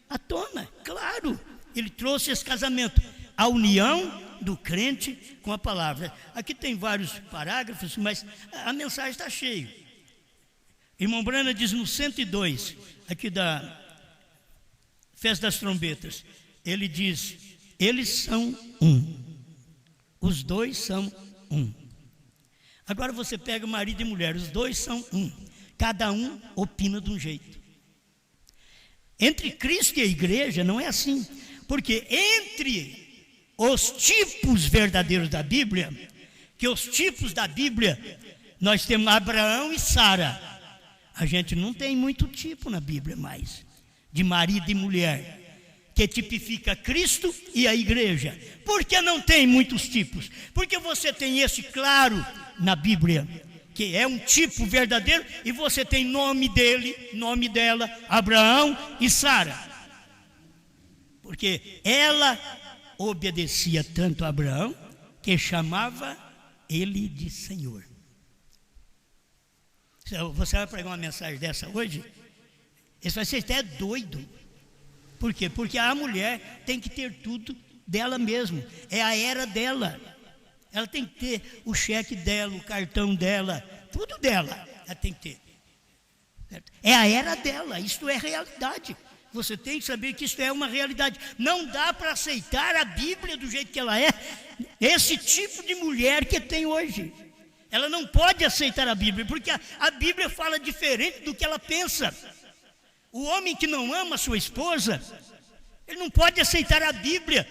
à tona. Claro, ele trouxe esse casamento, a união do crente com a palavra. Aqui tem vários parágrafos, mas a mensagem está cheia. Irmão Branham diz no 102, aqui da Festa das Trombetas, ele diz, eles são um. Os dois são um. Agora você pega marido e mulher, os dois são um. Cada um opina de um jeito. Entre Cristo e a igreja não é assim. Porque entre os tipos verdadeiros da Bíblia, que os tipos da Bíblia, nós temos Abraão e Sara. A gente não tem muito tipo na Bíblia mais, de marido e mulher, que tipifica Cristo e a igreja. Por que não tem muitos tipos? Porque você tem esse claro na Bíblia, que é um tipo verdadeiro, e você tem nome dele, nome dela, Abraão e Sara. Porque ela obedecia tanto a Abraão, que chamava ele de Senhor. Você vai pregar uma mensagem dessa hoje? Isso vai ser até doido. Por quê? Porque a mulher tem que ter tudo dela mesma, é a era dela. Ela tem que ter o cheque dela, o cartão dela, tudo dela, ela tem que ter. É a era dela, isto é realidade. Você tem que saber que isto é uma realidade. Não dá para aceitar a Bíblia do jeito que ela é, esse tipo de mulher que tem hoje. Ela não pode aceitar a Bíblia, porque a Bíblia fala diferente do que ela pensa. O homem que não ama a sua esposa, ele não pode aceitar a Bíblia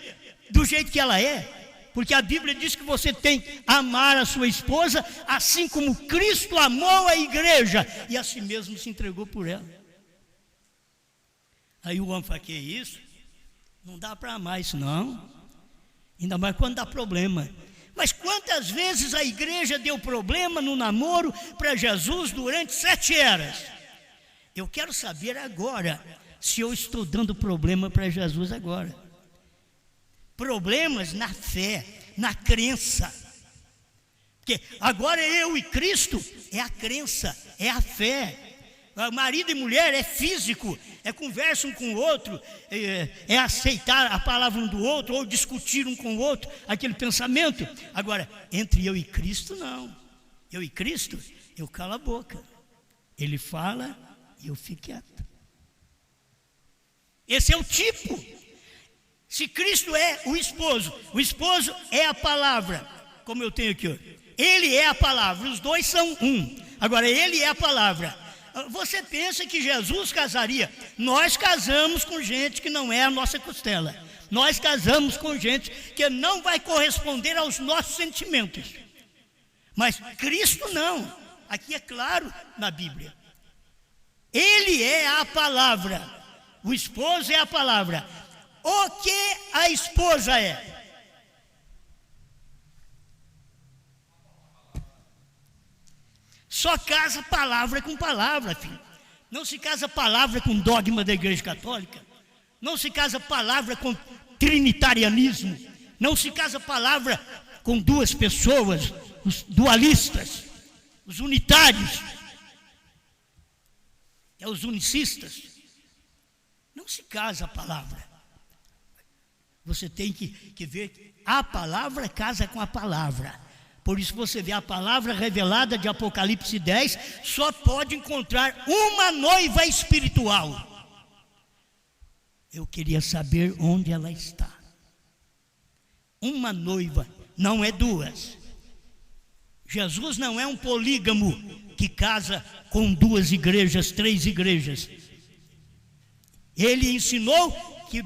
do jeito que ela é. Porque a Bíblia diz que você tem que amar a sua esposa, assim como Cristo amou a igreja, e a si mesmo se entregou por ela. Aí o homem fala, que é isso? Não dá para amar isso não. Ainda mais quando dá problema. Mas quantas vezes a igreja deu problema no namoro para Jesus durante 7 eras? Eu quero saber agora se eu estou dando problema para Jesus agora. Problemas na fé, na crença. Porque agora eu e Cristo é a crença, é a fé. Marido e mulher é físico, é conversa um com o outro, é aceitar a palavra um do outro, ou discutir um com o outro, aquele pensamento. Agora, entre eu e Cristo, não. Eu e Cristo, eu calo a boca. Ele fala e eu fico quieto. Esse é o tipo. Se Cristo é o esposo é a palavra, como eu tenho aqui. Ele é a palavra, os dois são um. Agora, ele é a palavra. Você pensa que Jesus casaria? Nós casamos com gente que não é a nossa costela. Nós casamos com gente que não vai corresponder aos nossos sentimentos. Mas Cristo não. Aqui é claro na Bíblia. Ele é a palavra. O esposo é a palavra. O que a esposa é? Só casa palavra com palavra, filho. Não se casa palavra com dogma da Igreja Católica. Não se casa palavra com trinitarianismo. Não se casa palavra com duas pessoas, os dualistas, os unitários, os unicistas. Não se casa a palavra. Você tem que ver, a palavra casa com a palavra. Por isso você vê a palavra revelada de Apocalipse 10, só pode encontrar uma noiva espiritual. Eu queria saber onde ela está. Uma noiva, não é duas. Jesus não é um polígamo que casa com 2 igrejas, 3 igrejas. Ele ensinou que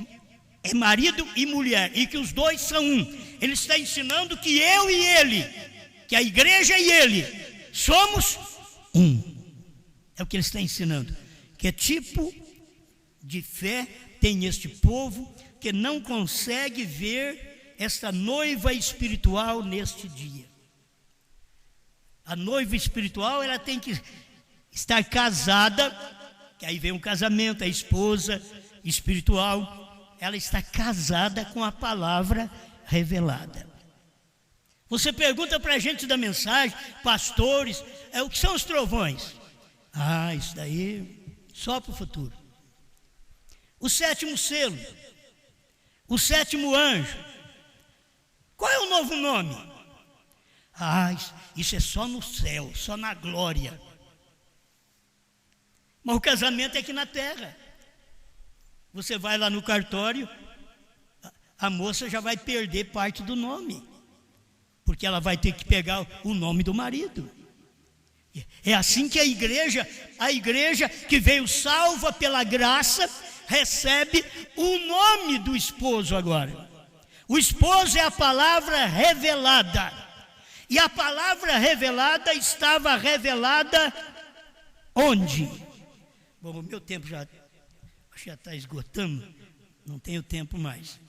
é marido e mulher e que os dois são um. Ele está ensinando que eu e ele, que a igreja e ele, somos um. É o que ele está ensinando. Que tipo de fé tem este povo que não consegue ver esta noiva espiritual neste dia? A noiva espiritual, ela tem que estar casada, que aí vem um casamento, a esposa espiritual, ela está casada com a palavra revelada. Você pergunta para a gente da mensagem, pastores, o que são os trovões? Isso daí só para o futuro. O 7º selo, o 7º anjo, qual é o novo nome? Isso é só no céu, só na glória. Mas o casamento é aqui na terra. Você vai lá no cartório, a moça já vai perder parte do nome, porque ela vai ter que pegar o nome do marido. É assim que a igreja que veio salva pela graça, recebe o nome do esposo agora. O esposo é a palavra revelada. E a palavra revelada estava revelada onde? Bom, o meu tempo já está esgotando, não tenho tempo mais.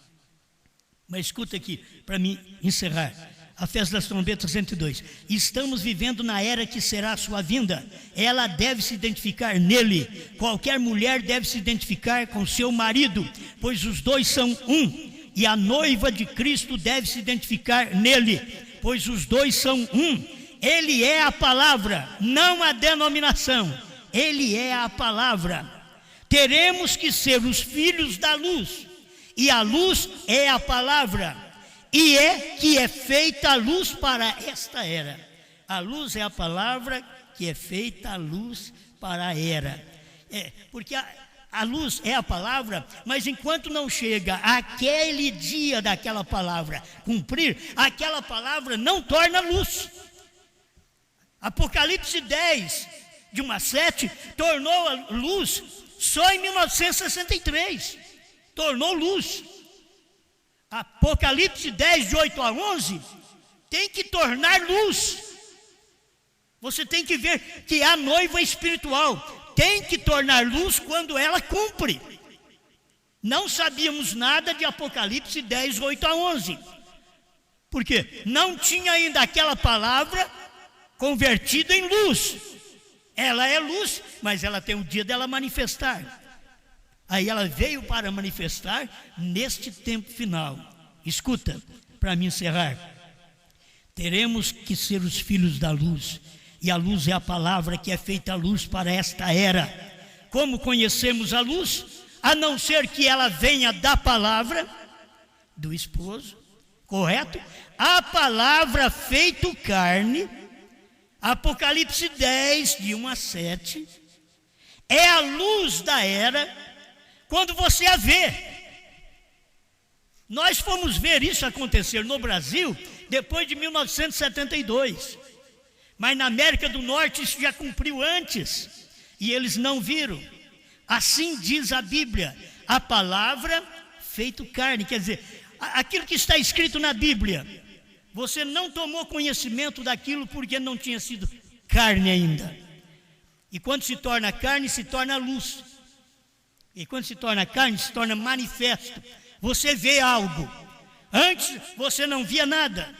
Mas escuta aqui, para mim encerrar. A festa das trombetas 102. Estamos vivendo na era que será a sua vinda. Ela deve se identificar nele. Qualquer mulher deve se identificar com seu marido, pois os dois são um. E a noiva de Cristo deve se identificar nele, pois os dois são um. Ele é a palavra, não a denominação. Ele é a palavra. Teremos que ser os filhos da luz, e a luz é a palavra, e é que é feita a luz para esta era. A luz é a palavra que é feita a luz para a era. Porque a luz é a palavra, mas enquanto não chega aquele dia daquela palavra cumprir, aquela palavra não torna luz. Apocalipse 10, de 1 a 7, tornou a luz só em 1963. Tornou luz. Apocalipse 10, de 8 a 11, tem que tornar luz. Você tem que ver que a noiva espiritual tem que tornar luz quando ela cumpre. Não sabíamos nada de Apocalipse 10, 8 a 11. Por quê? Não tinha ainda aquela palavra convertida em luz. Ela é luz, mas ela tem o dia dela manifestar. Aí ela veio para manifestar neste tempo final. Escuta, para me encerrar. Teremos que ser os filhos da luz. E a luz é a palavra que é feita luz para esta era. Como conhecemos a luz? A não ser que ela venha da palavra do esposo, correto? A palavra feito carne, Apocalipse 10, de 1 a 7, é a luz da era, quando você a vê. Nós fomos ver isso acontecer no Brasil depois de 1972, mas na América do Norte isso já cumpriu antes, e eles não viram. Assim diz a Bíblia, a palavra feito carne, quer dizer, aquilo que está escrito na Bíblia, você não tomou conhecimento daquilo porque não tinha sido carne ainda. E quando se torna carne, se torna luz. E quando se torna carne, se torna manifesto. Você vê algo. Antes você não via nada,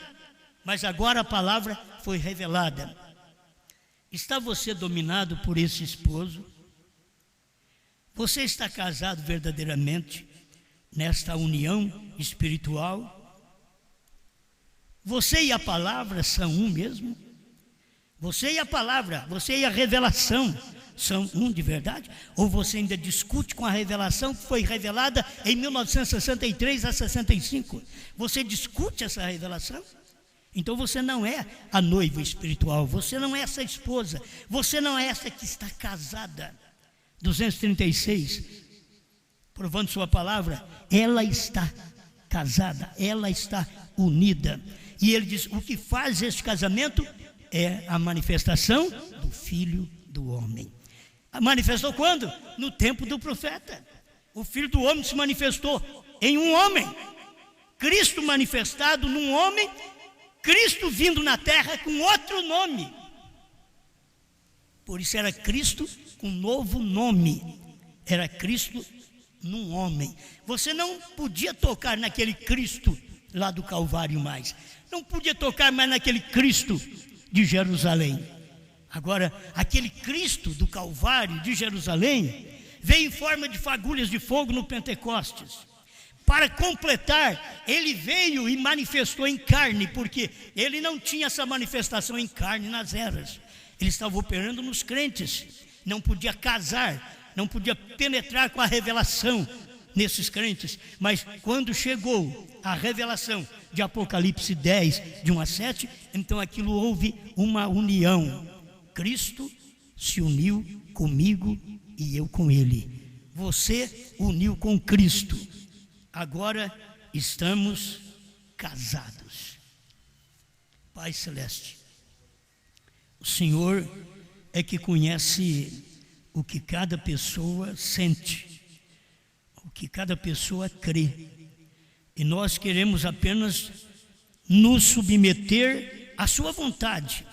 mas agora a palavra foi revelada. Está você dominado por esse esposo? Você está casado verdadeiramente nesta união espiritual? Você e a palavra são um mesmo? Você e a palavra, você e a revelação são um de verdade? Ou você ainda discute com a revelação que foi revelada em 1963 a 65? Você discute essa revelação? Então você não é a noiva espiritual, você não é essa esposa, você não é essa que está casada. 236, provando sua palavra, ela está casada, ela está unida. E ele diz, o que faz esse casamento é a manifestação do Filho do Homem. Manifestou quando? No tempo do profeta. O Filho do Homem se manifestou em um homem. Cristo manifestado num homem, Cristo vindo na terra com outro nome. Por isso era Cristo com novo nome. Era Cristo num homem. Você não podia tocar naquele Cristo lá do Calvário mais. Não podia tocar mais naquele Cristo de Jerusalém. Agora, aquele Cristo do Calvário de Jerusalém veio em forma de fagulhas de fogo no Pentecostes. Para completar, ele veio e manifestou em carne, porque ele não tinha essa manifestação em carne nas eras. Ele estava operando nos crentes. Não podia casar, não podia penetrar com a revelação nesses crentes. Mas quando chegou a revelação de Apocalipse 10, de 1 a 7, então aquilo houve uma união. Cristo se uniu comigo e eu com ele. Você uniu com Cristo. Agora estamos casados. Pai Celeste, o Senhor é que conhece o que cada pessoa sente, o que cada pessoa crê. E nós queremos apenas nos submeter à sua vontade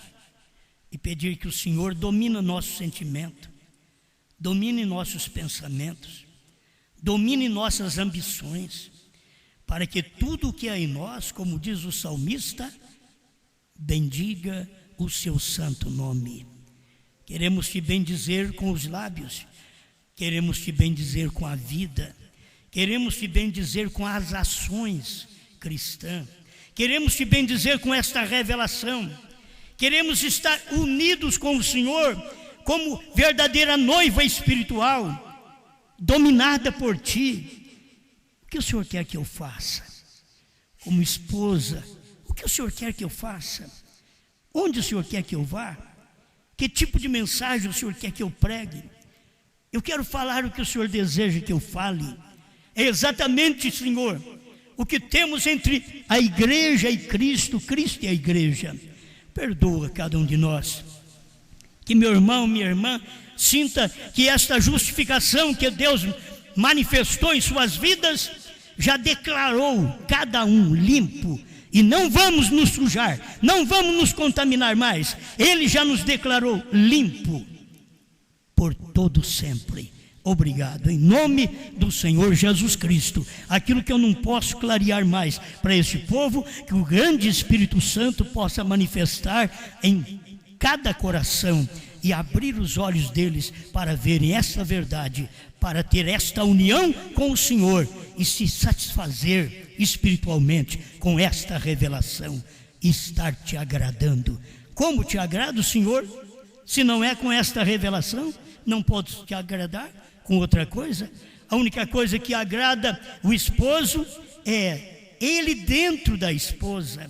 e pedir que o Senhor domine nosso sentimento, domine nossos pensamentos, domine nossas ambições, para que tudo o que há em nós, como diz o salmista, bendiga o seu santo nome. Queremos te bendizer com os lábios, queremos te bendizer com a vida, queremos te bendizer com as ações cristãs, queremos te bendizer com esta revelação, queremos estar unidos com o Senhor como verdadeira noiva espiritual, dominada por ti. O que o Senhor quer que eu faça? Como esposa, o que o Senhor quer que eu faça? Onde o Senhor quer que eu vá? Que tipo de mensagem o Senhor quer que eu pregue? Eu quero falar o que o Senhor deseja que eu fale. É exatamente, Senhor, o que temos entre a igreja e Cristo, Cristo e a igreja. Perdoa cada um de nós. Que meu irmão, minha irmã, sinta que esta justificação que Deus manifestou em suas vidas, já declarou cada um limpo. E não vamos nos sujar, não vamos nos contaminar mais. Ele já nos declarou limpo por todo sempre. Obrigado, em nome do Senhor Jesus Cristo. Aquilo que eu não posso clarear mais para este povo, que o grande Espírito Santo possa manifestar em cada coração e abrir os olhos deles para verem essa verdade, para ter esta união com o Senhor e se satisfazer espiritualmente com esta revelação e estar te agradando. Como te agrada o Senhor? Se não é com esta revelação, não posso te agradar com outra coisa. A única coisa que agrada o esposo é ele dentro da esposa.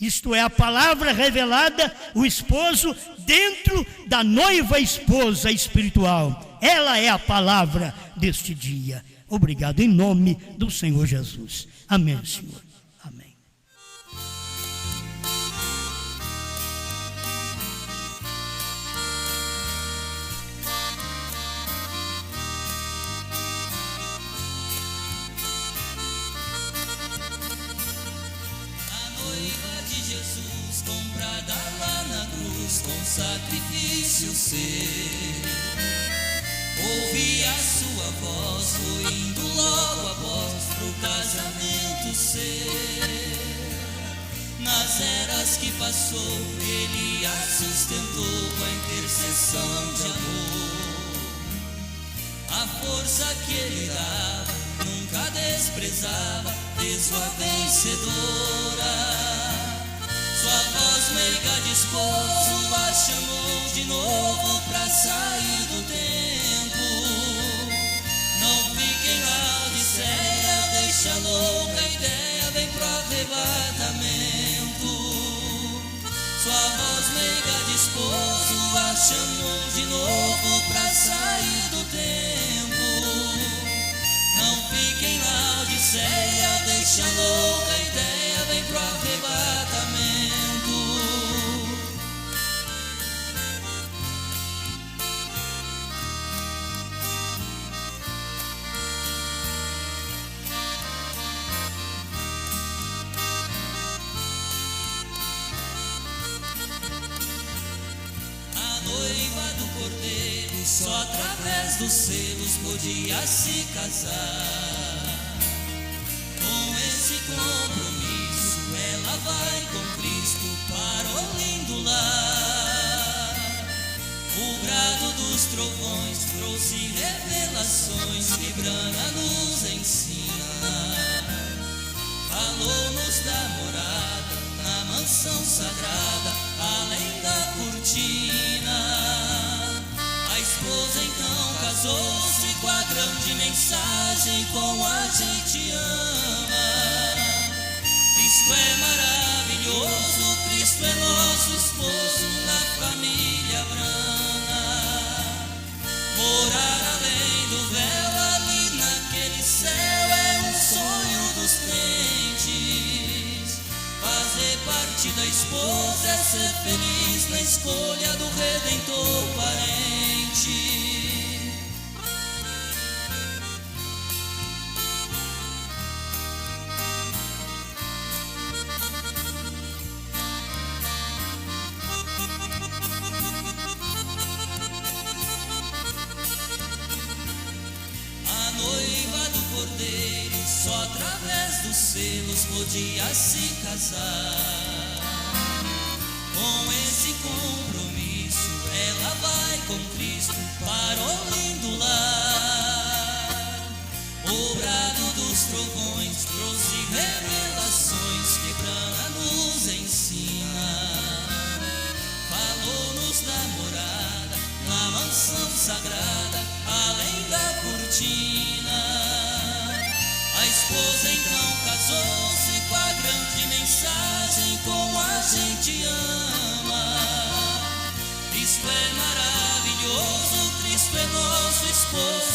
Isto é, a palavra revelada, o esposo dentro da noiva esposa espiritual. Ela é a palavra deste dia. Obrigado, em nome do Senhor Jesus. Amém, Senhor. Amém. Comprada lá na cruz com sacrifício seu, ouvi a sua voz, foi indo logo após pro casamento seu. Nas eras que passou, ele a sustentou com a intercessão de amor. A força que ele dava, nunca desprezava, de sua vencedora. Sua voz meiga de esposo a chamou de novo pra sair do tempo. Não fique em Laodiceia, deixa a louca ideia, vem pro arrebatamento. Sua voz meiga de esposo a chamou de novo pra sair do tempo. Não fique em Laodiceia, deixa a louca ideia, vem pro arrebatamento. Só através dos selos podia se casar. Com esse compromisso ela vai com Cristo para o lindo lar. O brado dos trovões trouxe revelações que Brana nos ensina. Falou-nos da morada na mansão sagrada, além da cortina. A esposa então casou-se com a grande mensagem: com a gente ama. Cristo é maravilhoso, Cristo é nosso esposo na família Brana. Morar além do véu, ali naquele céu, é um sonho dos crentes. Fazer parte da esposa é ser feliz na escolha do Redentor parente. A noiva do Cordeiro só através dos selos podia se casar. Com esse compromisso ela vai com Cristo para o lindo lar. O brado dos trovões trouxe revelações que Brana nos ensina. Falou-nos da morada na mansão sagrada, além da cortina. A esposa então casou-se com a grande mensagem: com a gente ama. Cristo é maravilhoso, Cristo é nosso esposo